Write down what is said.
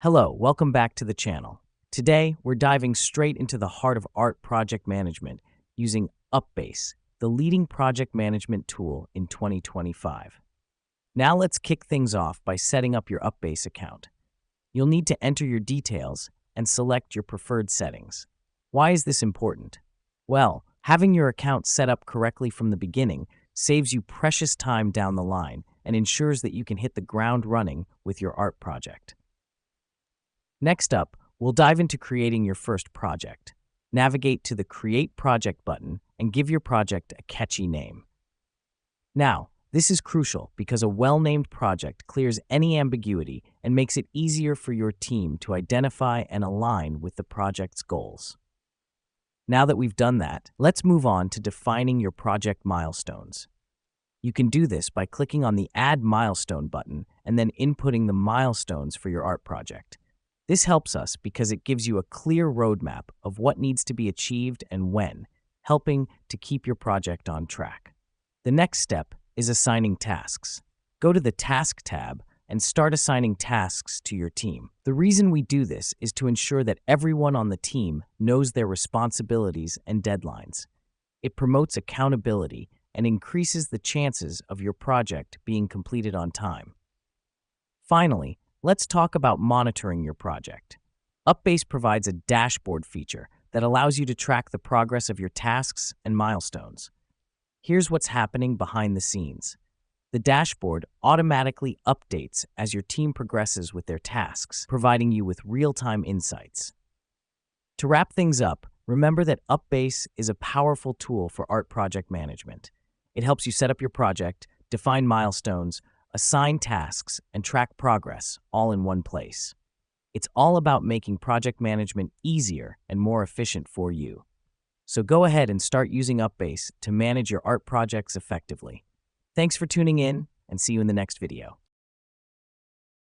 Hello, welcome back to the channel. Today, we're diving straight into the heart of art project management using UPBASE, the leading project management tool in 2025. Now let's kick things off by setting up your UPBASE account. You'll need to enter your details and select your preferred settings. Why is this important? Well, having your account set up correctly from the beginning saves you precious time down the line and ensures that you can hit the ground running with your art project. Next up, we'll dive into creating your first project. Navigate to the Create Project button and give your project a catchy name. Now, this is crucial because a well-named project clears any ambiguity and makes it easier for your team to identify and align with the project's goals. Now that we've done that, let's move on to defining your project milestones. You can do this by clicking on the Add Milestone button and then inputting the milestones for your art project. This helps us because it gives you a clear roadmap of what needs to be achieved and when, helping to keep your project on track. The next step is assigning tasks. Go to the Task tab and start assigning tasks to your team. The reason we do this is to ensure that everyone on the team knows their responsibilities and deadlines. It promotes accountability and increases the chances of your project being completed on time. Finally, let's talk about monitoring your project. UPBASE provides a dashboard feature that allows you to track the progress of your tasks and milestones. Here's what's happening behind the scenes. The dashboard automatically updates as your team progresses with their tasks, providing you with real-time insights. To wrap things up, remember that UPBASE is a powerful tool for art project management. It helps you set up your project, define milestones, assign tasks, and track progress all in one place. It's all about making project management easier and more efficient for you. So go ahead and start using UPBASE to manage your art projects effectively. Thanks for tuning in, and see you in the next video.